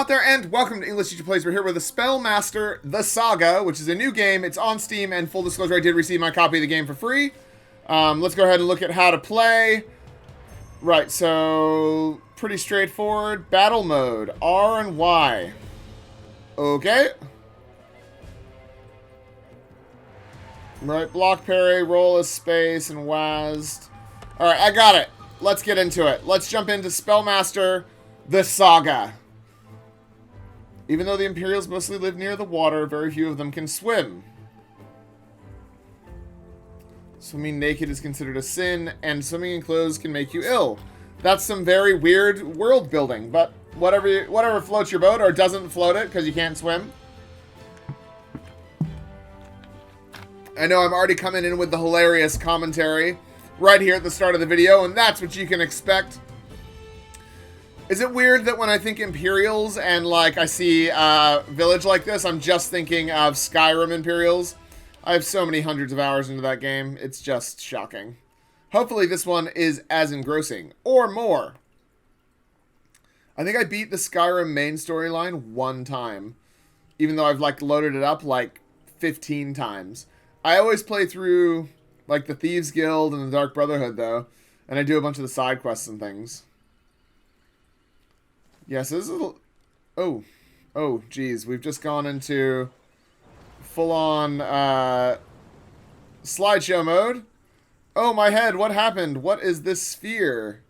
there, and welcome to English Teacher Plays. We're here with the Spellmaster, the Saga, which is a new game. It's on Steam, and full disclosure, I did receive my copy of the game for free. Let's go ahead and look at how to play. Right, so pretty straightforward. Battle mode, R and Y. Okay. Right, block parry, roll a space, and WASD. Alright, I got it. Let's get into it. Let's jump into Spellmaster, the Saga. Even though the Imperials mostly live near the water, very few of them can swim. Swimming naked is considered a sin, and swimming in clothes can make you ill. That's some very weird world building, but whatever floats your boat, or doesn't float it because you can't swim. I know I'm already coming in with the hilarious commentary right here at the start of the video, and that's what you can expect. Is it weird that when I think Imperials and, like, I see a village like this, I'm just thinking of Skyrim Imperials? I have so many hundreds of hours into that game. It's just shocking. Hopefully this one is as engrossing, or more. I think I beat the Skyrim main storyline one time, even though I've, like, loaded it up, like, 15 times. I always play through, like, the Thieves Guild and the Dark Brotherhood, though, and I do a bunch of the side quests and things. Yes, this is a little... Oh, geez. We've just gone into full-on slideshow mode. Oh, my head. What happened? What is this sphere?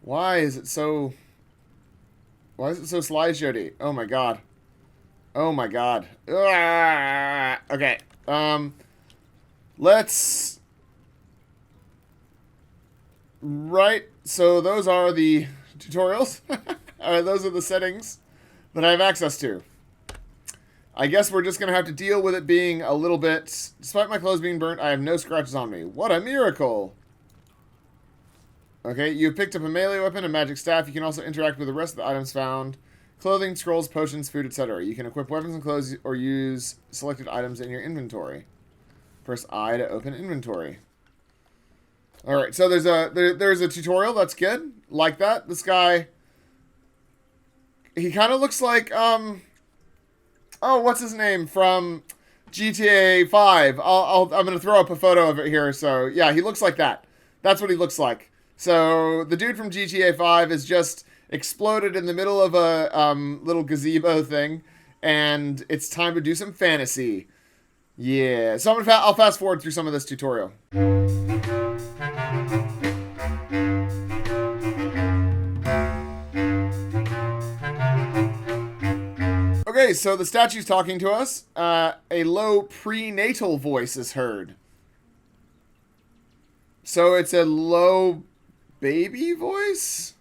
Why is it so slideshow-y? Oh, my God. Oh, my God. Okay. Let's... Right. So those are the tutorials. Those are the settings that I have access to. I guess we're just going to have to deal with it being a little bit... Despite my clothes being burnt, I have no scratches on me. What a miracle! Okay, you picked up a melee weapon, a magic staff. You can also interact with the rest of the items found. Clothing, scrolls, potions, food, etc. You can equip weapons and clothes or use selected items in your inventory. Press I to open inventory. Alright, so there's a tutorial. That's good. Like that. This guy... He kind of looks like, oh, what's his name from GTA 5? I'm going to throw up a photo of it here. So, yeah, he looks like that. That's what he looks like. So, the dude from GTA 5 is just exploded in the middle of a little gazebo thing. And it's time to do some fantasy. Yeah. So, I'll fast forward through some of this tutorial. Okay, so the statue's talking to us. A low prenatal voice is heard. So it's a low baby voice?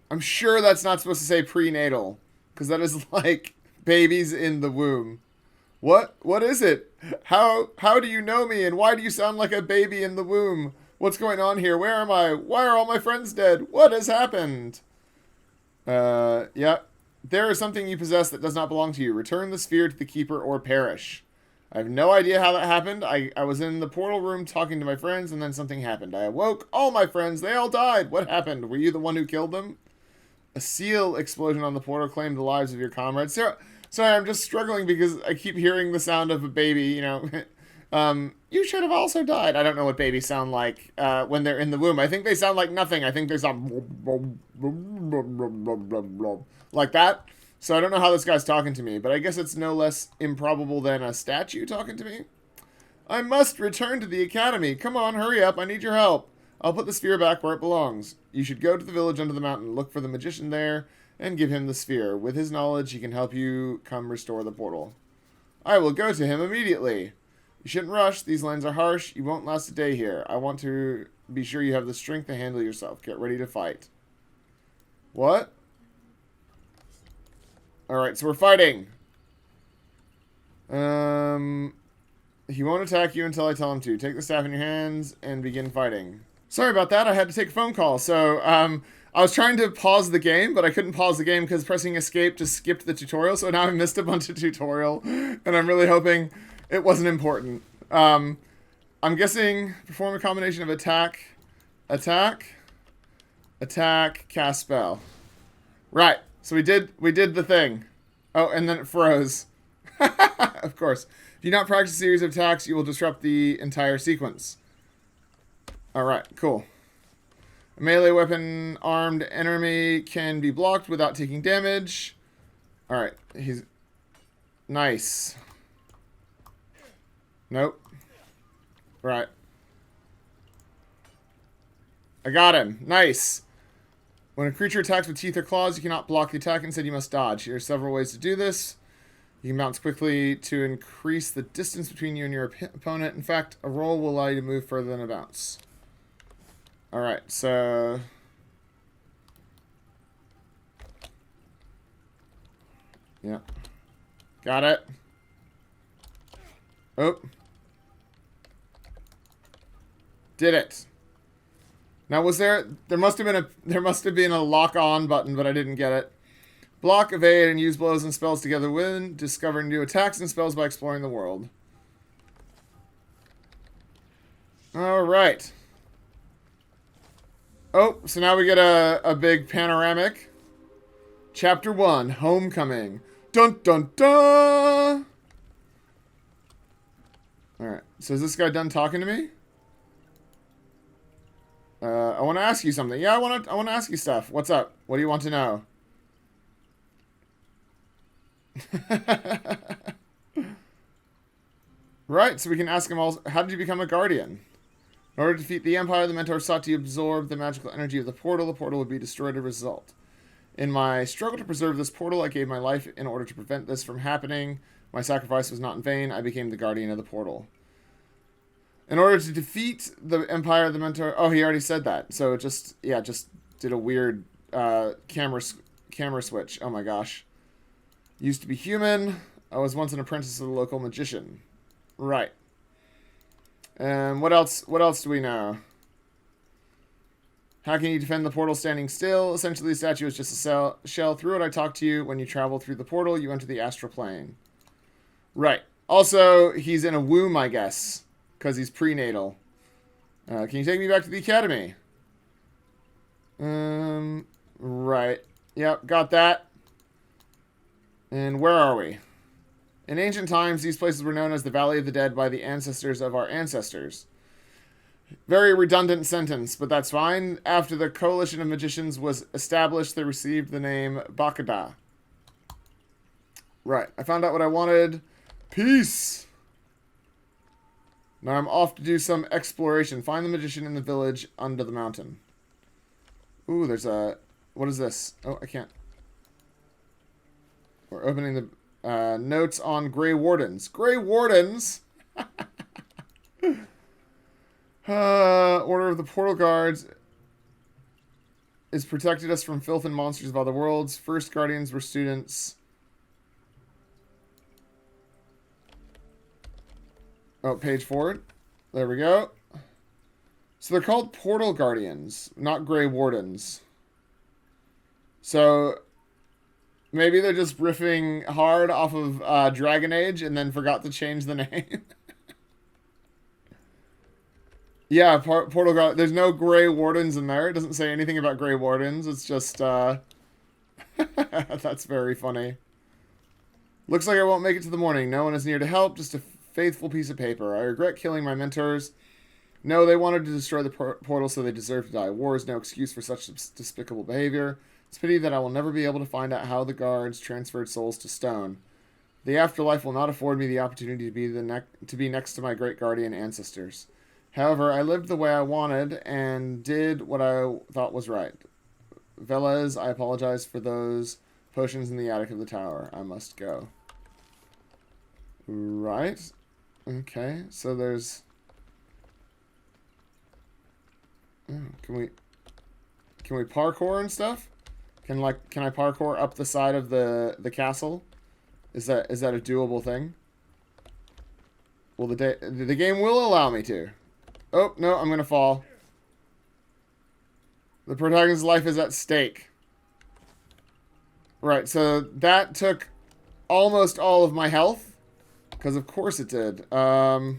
I'm sure that's not supposed to say prenatal, because that is like babies in the womb. What is it? How do you know me, and why do you sound like a baby in the womb? What's going on here? Where am I? Why are all my friends dead? What has happened? Yeah. There is something you possess that does not belong to you. Return the sphere to the keeper or perish. I have no idea how that happened. I was in the portal room talking to my friends, and then something happened. I awoke. All my friends, they all died. What happened? Were you the one who killed them? A seal explosion on the portal claimed the lives of your comrades. Sorry, I'm just struggling because I keep hearing the sound of a baby, you know. You should have also died. I don't know what babies sound like when they're in the womb. I think they sound like nothing. I think they sound like that. So I don't know how this guy's talking to me, but I guess it's no less improbable than a statue talking to me. I must return to the academy. Come on, hurry up. I need your help. I'll put the sphere back where it belongs. You should go to the village under the mountain, look for the magician there, and give him the sphere. With his knowledge, he can help you come restore the portal. I will go to him immediately. You shouldn't rush. These lands are harsh. You won't last a day here. I want to be sure you have the strength to handle yourself. Get ready to fight. What? Alright, so we're fighting. He won't attack you until I tell him to. Take the staff in your hands and begin fighting. Sorry about that. I had to take a phone call. So, I was trying to pause the game, but I couldn't pause the game because pressing escape just skipped the tutorial. So now I missed a bunch of tutorial, and I'm really hoping it wasn't important. I'm guessing perform a combination of attack, cast spell. Right. So we did the thing. Oh, and then it froze. Of course. If you do not practice a series of attacks, you will disrupt the entire sequence. Alright, cool. A melee weapon armed enemy can be blocked without taking damage. Alright, he's... Nice. Nope. Right. I got him. Nice. When a creature attacks with teeth or claws, you cannot block the attack. Instead, you must dodge. Here are several ways to do this. You can bounce quickly to increase the distance between you and your opponent. In fact, a roll will allow you to move further than a bounce. Alright, so... Yeah. Got it. Oh. Did it. Now was there must have been a lock on button, but I didn't get it. Block, evade, and use blows and spells together win. Discover new attacks and spells by exploring the world. Alright. Oh, so now we get a big panoramic. Chapter 1, Homecoming. Dun dun dun! Alright, so is this guy done talking to me? I want to ask you something. Yeah, I want to ask you stuff. What's up? What do you want to know? Right, so we can ask him all, how did you become a guardian? In order to defeat the Empire, the Mentor sought to absorb the magical energy of the portal. The portal would be destroyed as a result. In my struggle to preserve this portal, I gave my life in order to prevent this from happening. My sacrifice was not in vain. I became the guardian of the portal. In order to defeat the Empire, the Mentor... Oh, he already said that. So it just... Yeah, just did a weird camera switch. Oh my gosh. Used to be human. I was once an apprentice of the local magician. Right. What else do we know? How can you defend the portal standing still? Essentially, the statue is just a shell. Through it, I talk to you. When you travel through the portal, you enter the astral plane. Right. Also, he's in a womb, I guess. Because he's prenatal. Can you take me back to the academy? Right. Yep, got that. And where are we? In ancient times, these places were known as the Valley of the Dead by the ancestors of our ancestors. Very redundant sentence, but that's fine. After the coalition of magicians was established, they received the name Bakada. Right. I found out what I wanted. Peace! Now I'm off to do some exploration. Find the magician in the village under the mountain. Ooh, there's a... What is this? Oh, I can't. We're opening the notes on Grey Wardens. Grey Wardens? Order of the Portal Guards is protected us from filth and monsters of other worlds. First Guardians were students. Oh, page forward. There we go. So they're called Portal Guardians, not Grey Wardens. So maybe they're just riffing hard off of Dragon Age and then forgot to change the name. Yeah, Portal Guard. There's no Grey Wardens in there. It doesn't say anything about Grey Wardens. It's just, that's very funny. Looks like I won't make it to the morning. No one is near to help. Just a faithful piece of paper. I regret killing my mentors. No, they wanted to destroy the portal, so they deserve to die. War is no excuse for such despicable behavior. It's a pity that I will never be able to find out how the guards transferred souls to stone. The afterlife will not afford me the opportunity to be next to my great guardian ancestors. However, I lived the way I wanted and did what I thought was right. Velez, I apologize for those potions in the attic of the tower. I must go. Right. Okay, so there's... Oh, can we parkour and stuff? Can I parkour up the side of the castle? Is that a doable thing? Well, the game will allow me to. Oh, no, I'm going to fall. The protagonist's life is at stake. Right, so that took almost all of my health. Because of course it did. Why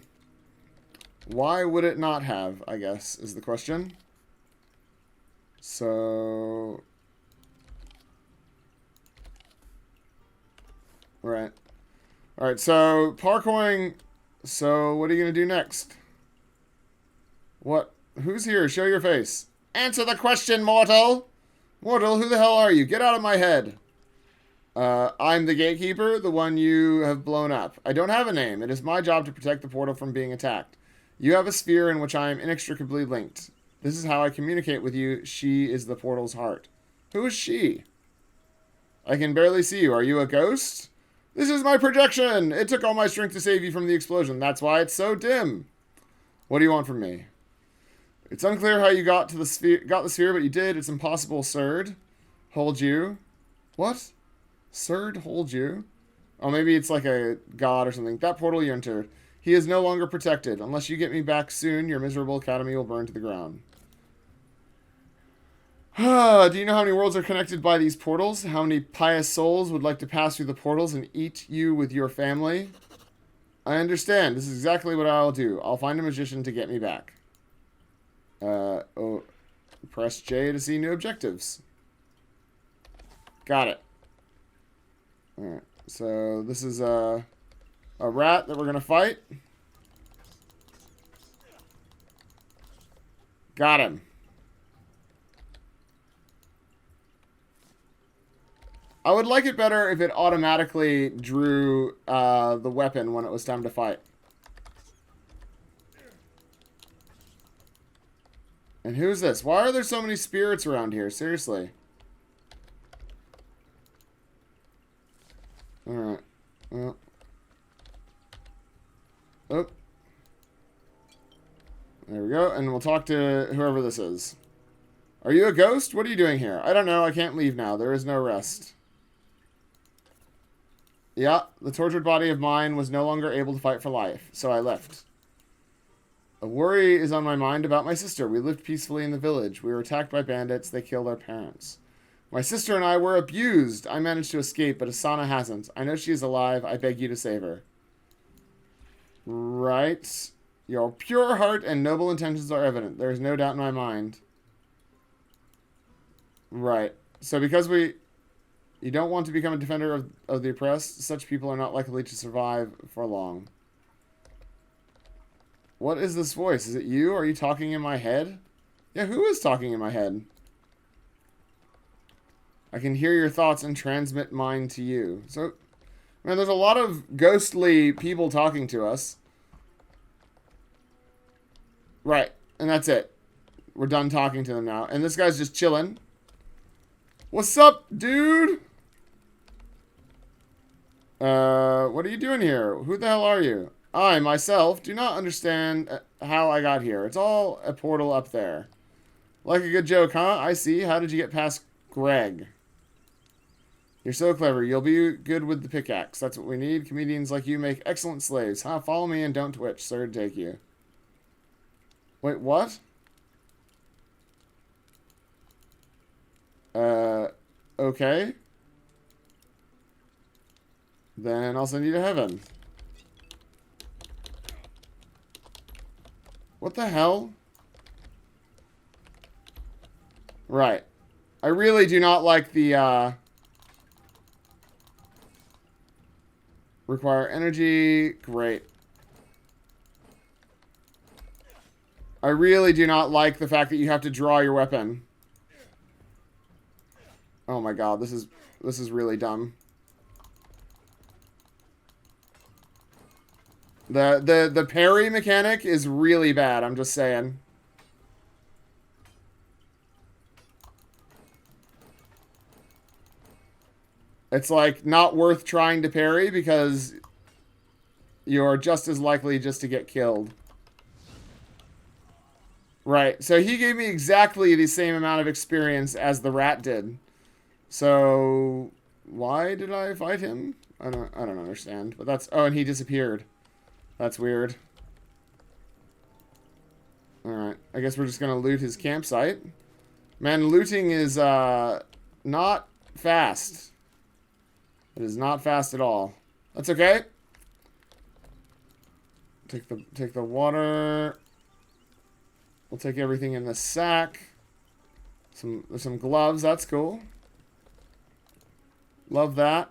would it not have, I guess, is the question. So... Right. Alright, so parkouring. So what are you going to do next? What? Who's here? Show your face. Answer the question, mortal! Mortal, who the hell are you? Get out of my head. I'm the gatekeeper, the one you have blown up. I don't have a name. It is my job to protect the portal from being attacked. You have a sphere in which I am inextricably linked. This is how I communicate with you. She is the portal's heart. Who is she? I can barely see you. Are you a ghost? This is my projection! It took all my strength to save you from the explosion. That's why it's so dim. What do you want from me? It's unclear how you got the sphere, but you did. It's impossible, Surd. Hold you. What? Surd hold you? Oh, maybe it's like a god or something. That portal you entered. He is no longer protected. Unless you get me back soon, your miserable academy will burn to the ground. Do you know how many worlds are connected by these portals? How many pious souls would like to pass through the portals and eat you with your family? I understand. This is exactly what I'll do. I'll find a magician to get me back. Press J to see new objectives. Got it. Alright, so this is a rat that we're going to fight. Got him. I would like it better if it automatically drew the weapon when it was time to fight. And who's this? Why are there so many spirits around here? Seriously. Alright. Well. Oh. There we go. And we'll talk to whoever this is. Are you a ghost? What are you doing here? I don't know. I can't leave now. There is no rest. Yeah, the tortured body of mine was no longer able to fight for life, so I left. A worry is on my mind about my sister. We lived peacefully in the village. We were attacked by bandits. They killed our parents. My sister and I were abused. I managed to escape, but Asana hasn't. I know she is alive. I beg you to save her. Right. Your pure heart and noble intentions are evident. There is no doubt in my mind. Right. So because you don't want to become a defender of the oppressed, such people are not likely to survive for long. What is this voice? Is it you? Are you talking in my head? Yeah, who is talking in my head? I can hear your thoughts and transmit mine to you. So, man, there's a lot of ghostly people talking to us. Right, and that's it. We're done talking to them now. And this guy's just chilling. What's up, dude? What are you doing here? Who the hell are you? I, myself, do not understand how I got here. It's all a portal up there. Like a good joke, huh? I see. How did you get past Greg? You're so clever. You'll be good with the pickaxe. That's what we need. Comedians like you make excellent slaves. Huh? Follow me and don't twitch. Sir, take you. Wait, what? Okay. Then I'll send you to heaven. What the hell? Right. I really do not like the, require energy. Great. I really do not like the fact that you have to draw your weapon. Oh my god, this is really dumb. The parry mechanic is really bad, I'm just saying. It's like not worth trying to parry because you're just as likely just to get killed. Right, so he gave me exactly the same amount of experience as the rat did. So why did I fight him? I don't understand. But that's, oh, and he disappeared. That's weird. Alright, I guess we're just gonna loot his campsite. Man, looting is not fast. It is not fast at all. That's okay. Take the water. We'll take everything in the sack. There's some gloves, that's cool. Love that.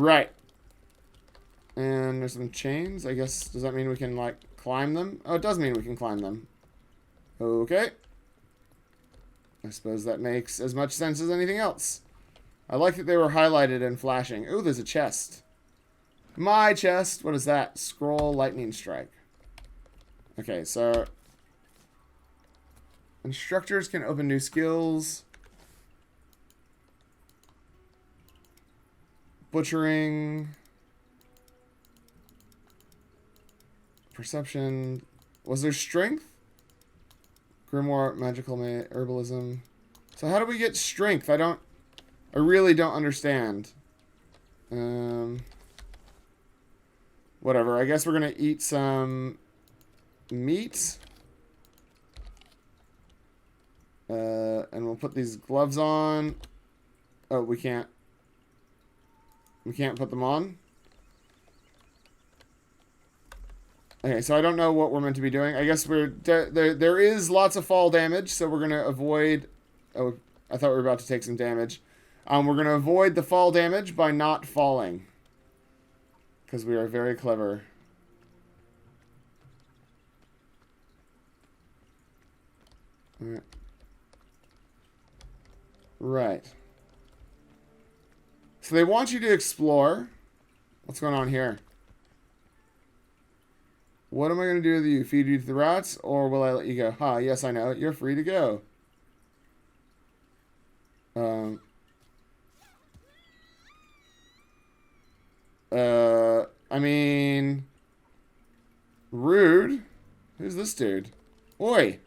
Right. And there's some chains. I guess, does that mean we can, like, climb them? Oh, it does mean we can climb them. Okay. I suppose that makes as much sense as anything else. I like that they were highlighted and flashing. Ooh, there's a chest. My chest. What is that? Scroll lightning strike. Okay, so instructors can open new skills. Butchering. Perception. Was there strength? Grimoire, magical herbalism. So how do we get strength? I really don't understand. Whatever. I guess we're gonna eat some meat. And we'll put these gloves on. Oh, we can't. We can't put them on. Okay, so I don't know what we're meant to be doing. I guess there is lots of fall damage, so we're going to avoid... Oh, I thought we were about to take some damage. We're going to avoid the fall damage by not falling. Because we are very clever. Alright. Right. So they want you to explore. What's going on here? What am I going to do with you? Feed you to the rats, or will I let you go? Ha, yes, I know. You're free to go. I mean... Rude? Who's this dude? Oi!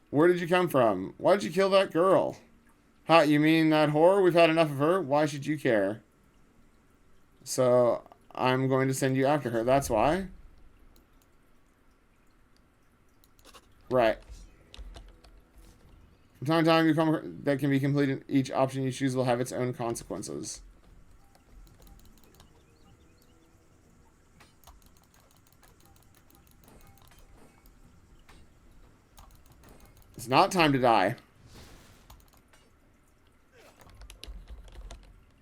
Where did you come from? Why did you kill that girl? Ha, you mean that whore? We've had enough of her. Why should you care? So... I'm going to send you after her. That's why. Right. From time to time, you come that can be completed. Each option you choose will have its own consequences. It's not time to die.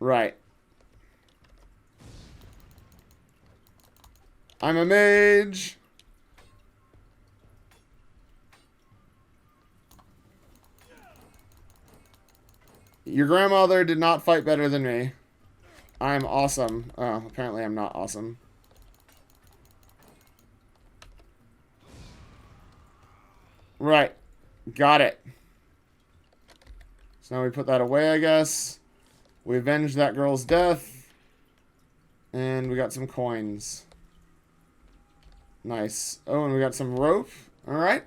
Right. I'm a mage. Your grandmother did not fight better than me. I'm awesome. Oh, apparently I'm not awesome. Right. Got it. So now we put that away, I guess. We avenged that girl's death. And we got some coins. Nice. Oh, and we got some rope. Alright.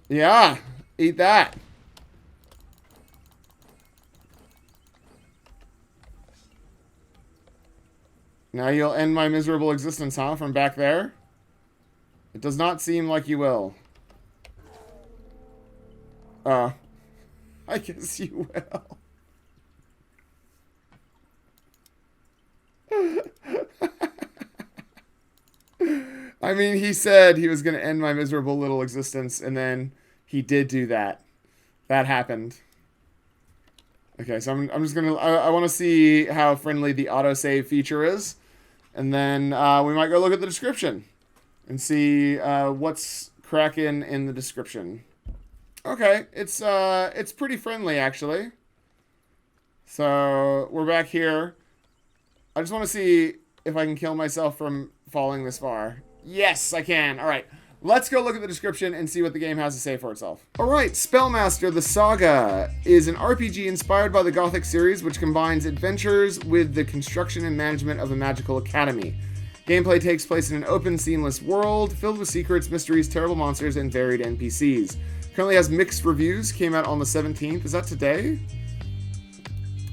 Yeah. Eat that. Now you'll end my miserable existence, huh? From back there? It does not seem like you will. I guess you will. I mean, he said he was going to end my miserable little existence, and then he did do that. That happened. Okay, so I'm just going to... I want to see how friendly the autosave feature is, and then we might go look at the description and see what's cracking in the description. Okay, it's pretty friendly, actually. So, we're back here. I just want to see if I can kill myself from falling this far. Yes, I can. Alright, let's go look at the description and see what the game has to say for itself. Alright, Spellmaster, the Saga is an RPG inspired by the Gothic series, which combines adventures with the construction and management of a magical academy. Gameplay takes place in an open, seamless world, filled with secrets, mysteries, terrible monsters, and varied NPCs. Currently has mixed reviews, came out on the 17th. Is that today?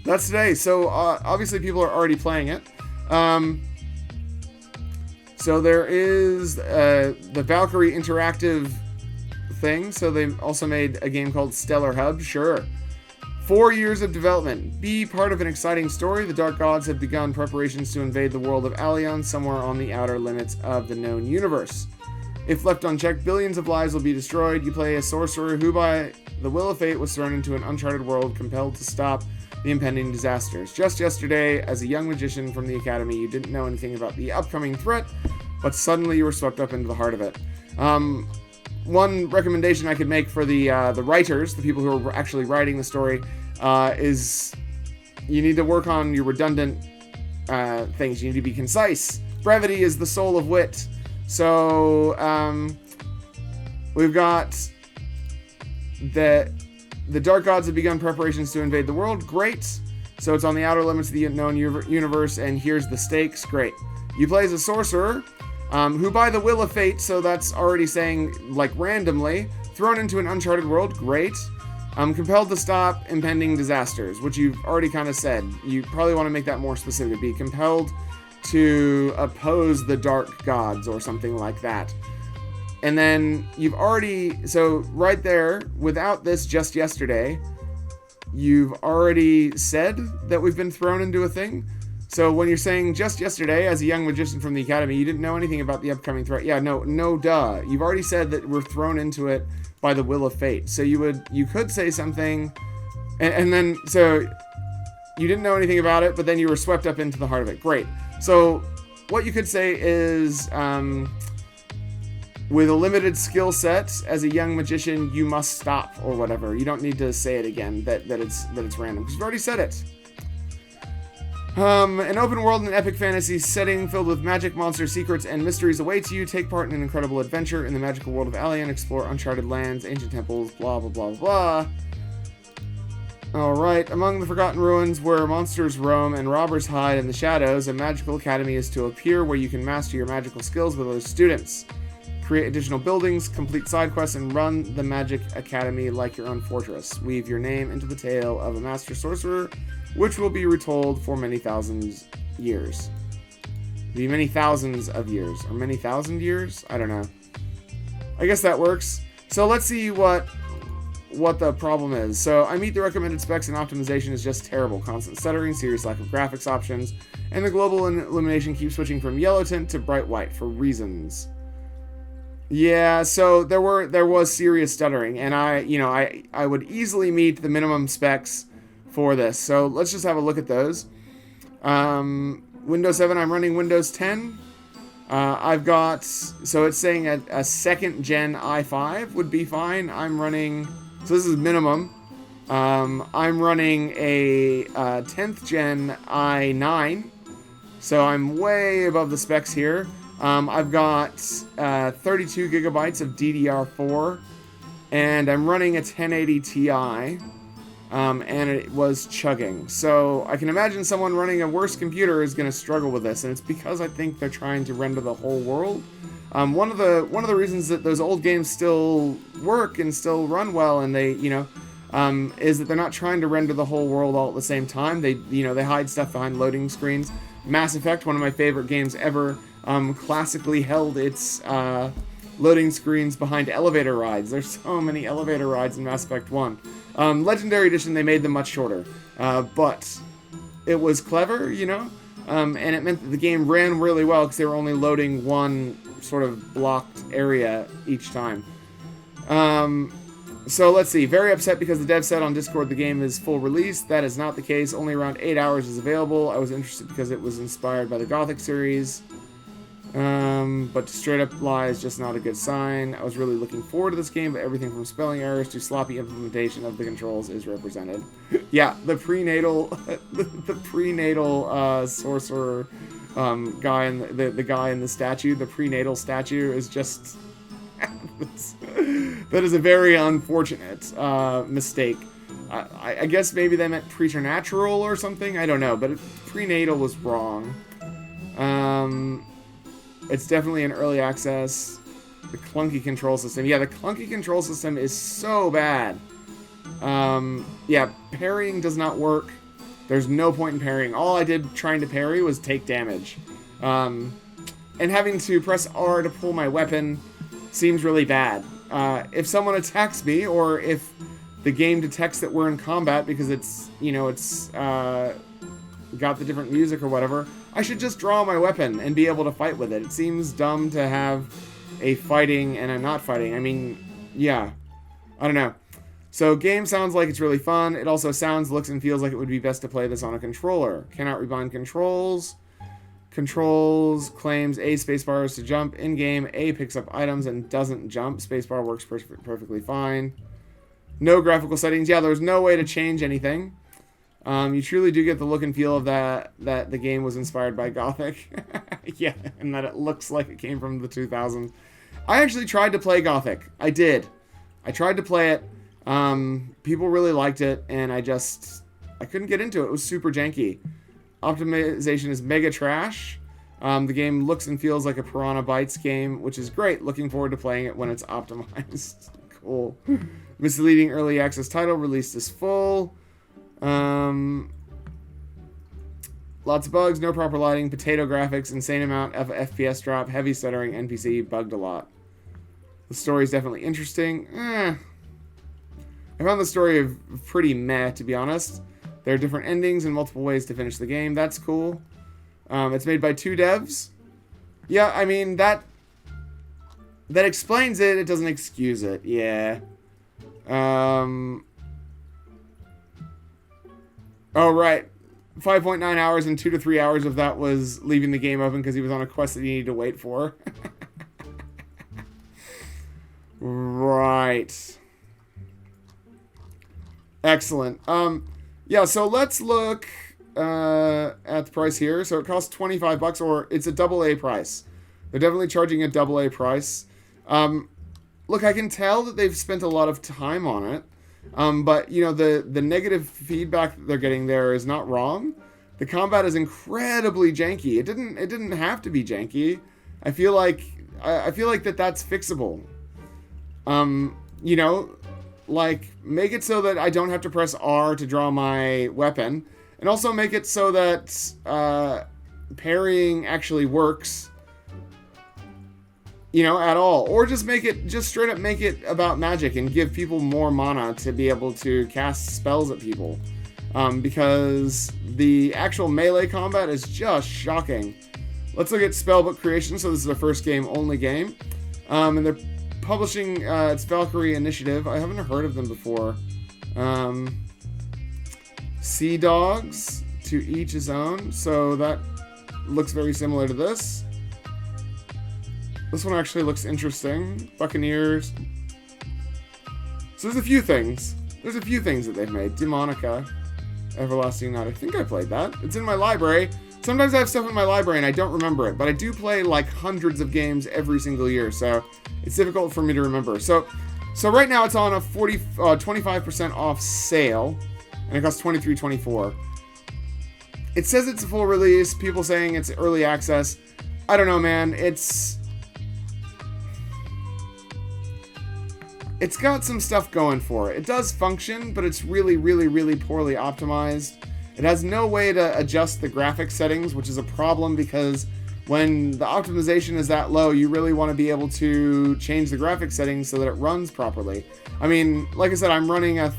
That's today. So, obviously people are already playing it. So there is the Valkyrie interactive thing. So they also made a game called Stellar Hub. Sure. 4 years of development. Be part of an exciting story. The Dark Gods have begun preparations to invade the world of Allion, somewhere on the outer limits of the known universe. If left unchecked, billions of lives will be destroyed. You play a sorcerer who, by the will of fate, was thrown into an uncharted world, compelled to stop the impending disasters. Just yesterday, as a young magician from the academy, you didn't know anything about the upcoming threat, but suddenly you were swept up into the heart of it. One recommendation I could make for the writers, the people who are actually writing the story, is you need to work on your redundant things. You need to be concise. Brevity is the soul of wit. So, we've got the Dark Gods have begun preparations to invade the world. Great. So it's on the outer limits of the known universe, and here's the stakes. Great. You play as a sorcerer, who by the will of fate, so that's already saying, like, randomly, thrown into an uncharted world. Great. Compelled to stop impending disasters, which you've already kind of said. You probably want to make that more specific. Be compelled to oppose the Dark Gods or something like that. And then you've already, so right there, without this just yesterday, you've already said that we've been thrown into a thing. So when you're saying just yesterday, as a young magician from the academy, you didn't know anything about the upcoming threat. Yeah, no, duh. You've already said that we're thrown into it by the will of fate. So you could say something, and then, so you didn't know anything about it, but then you were swept up into the heart of it. Great. So what you could say is, with a limited skill set, as a young magician, you must stop, or whatever. You don't need to say it again, that it's random, because you've already said it. An open world and epic fantasy setting filled with magic, monsters, secrets, and mysteries awaits you. Take part in an incredible adventure in the magical world of Alien. Explore uncharted lands, ancient temples, blah, blah, blah, blah. Alright, among the forgotten ruins where monsters roam and robbers hide in the shadows, a magical academy is to appear where you can master your magical skills with other students. Create additional buildings, complete side quests, and run the Magic Academy like your own fortress. Weave your name into the tale of a master sorcerer, which will be retold for many thousands years. Be many thousands of years, or many thousand years? I don't know. I guess that works. So let's see what the problem is. So I meet the recommended specs, and optimization is just terrible. Constant stuttering, serious lack of graphics options, and the global illumination keeps switching from yellow tint to bright white for reasons. Yeah, so there was serious stuttering, and I would easily meet the minimum specs for this. So let's just have a look at those. Windows 7, I'm running Windows 10. I've got, so it's saying a second gen i5 would be fine. I'm running, so this is minimum. I'm running a 10th gen i9, so I'm way above the specs here. I've got 32 gigabytes of DDR4, and I'm running a 1080 Ti, and it was chugging. So I can imagine someone running a worse computer is going to struggle with this, and it's because I think they're trying to render the whole world. One of the reasons that those old games still work and still run well, and they, is that they're not trying to render the whole world all at the same time. They hide stuff behind loading screens. Mass Effect, one of my favorite games ever, classically held its loading screens behind elevator rides. There's so many elevator rides in Mass Effect 1. Legendary Edition, they made them much shorter. But it was clever, and it meant that the game ran really well because they were only loading one sort of blocked area each time. So let's see. Very upset because the dev said on Discord the game is full release. That is not the case. Only around 8 hours is available. I was interested because it was inspired by the Gothic series. But to straight up lie is just not a good sign. I was really looking forward to this game, but everything from spelling errors to sloppy implementation of the controls is represented. Yeah, the prenatal, the prenatal sorcerer guy and the guy in the statue, the prenatal statue is just that is a very unfortunate mistake. I guess maybe they meant preternatural or something. I don't know, but prenatal was wrong. It's definitely an early access. The clunky control system. Yeah, the clunky control system is so bad. Yeah, parrying does not work. There's no point in parrying. All I did trying to parry was take damage. And having to press R to pull my weapon seems really bad. If someone attacks me, or if the game detects that we're in combat because it's, got the different music or whatever, I should just draw my weapon and be able to fight with it. It seems dumb to have a fighting and a not fighting. I mean, yeah. I don't know. So, game sounds like it's really fun. It also sounds, looks, and feels like it would be best to play this on a controller. Cannot rebind controls. Controls claims A spacebar is to jump. In-game, A picks up items and doesn't jump. Spacebar works perfectly fine. No graphical settings. Yeah, there's no way to change anything. You truly do get the look and feel of that the game was inspired by Gothic. Yeah, and that it looks like it came from the 2000s. I actually tried to play Gothic. I did. I tried to play it. People really liked it, and I couldn't get into it. It was super janky. Optimization is mega trash. The game looks and feels like a Piranha Bytes game, which is great. Looking forward to playing it when it's optimized. Cool. Misleading early access title, released as full. Lots of bugs, no proper lighting, potato graphics, insane amount of FPS drop, heavy stuttering, NPC, bugged a lot. The story is definitely interesting. I found the story pretty meh, to be honest. There are different endings and multiple ways to finish the game. That's cool. It's made by 2 devs. Yeah, I mean, that explains it. It doesn't excuse it. Yeah. Oh, right. 5.9 hours and 2 to 3 hours of that was leaving the game open because he was on a quest that he needed to wait for. Right. Excellent. Yeah, so let's look at the price here. So it costs $25, or it's a AA price. They're definitely charging a AA price. Look, I can tell that they've spent a lot of time on it. But, you know, the negative feedback that they're getting there is not wrong. The combat is incredibly janky. It didn't have to be janky. I feel like that's fixable. You know, like, make it so that I don't have to press R to draw my weapon, and also make it so that parrying actually works, you know, at all. Or just straight up make it about magic and give people more mana to be able to cast spells at people. Because the actual melee combat is just shocking. Let's look at spellbook creation. So this is a first game only game. And they're publishing it's Valkyrie Initiative. I haven't heard of them before. Sea Dogs, to each his own. So that looks very similar to this. This one actually looks interesting. Buccaneers. So there's a few things. There's a few things that they've made. Demonica. Everlasting Night. I think I played that. It's in my library. Sometimes I have stuff in my library and I don't remember it. But I do play like hundreds of games every single year. So it's difficult for me to remember. So right now it's on a 25% off sale. And it costs $23.24. It says it's a full release. People saying it's early access. I don't know, man. It's got some stuff going for it. It does function, but it's really, really, really poorly optimized. It has no way to adjust the graphic settings, which is a problem because when the optimization is that low, you really want to be able to change the graphic settings so that it runs properly. I mean, like I said, I'm running a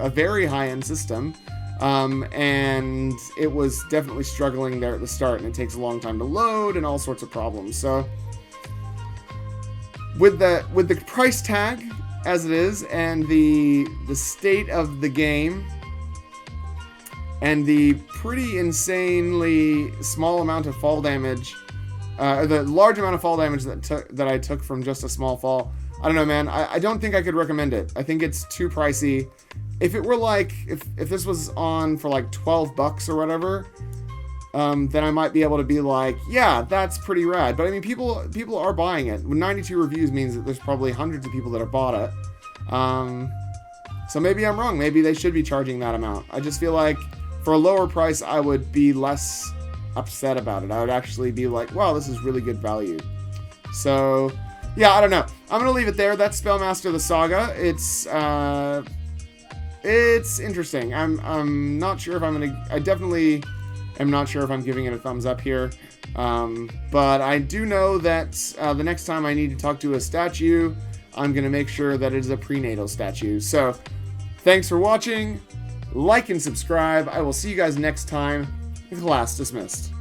very high-end system, and it was definitely struggling there at the start, and it takes a long time to load and all sorts of problems. So with the price tag as it is, and the state of the game, and the pretty insanely small amount of fall damage, the large amount of fall damage that I took from just a small fall, I don't know, man. I don't think I could recommend it. I think it's too pricey. If it were like, if this was on for like $12 or whatever, then I might be able to be like, yeah, that's pretty rad. But I mean, people are buying it. 92 reviews means that there's probably hundreds of people that have bought it. So maybe I'm wrong. Maybe they should be charging that amount. I just feel like for a lower price, I would be less upset about it. I would actually be like, wow, this is really good value. So yeah, I don't know. I'm gonna leave it there. That's Spellmaster the Saga. It's interesting. I'm not sure if I definitely am not sure if I'm giving it a thumbs up here. But I do know that the next time I need to talk to a statue, I'm gonna make sure that it is a prenatal statue. So thanks for watching. Like and subscribe. I will see you guys next time. Class dismissed.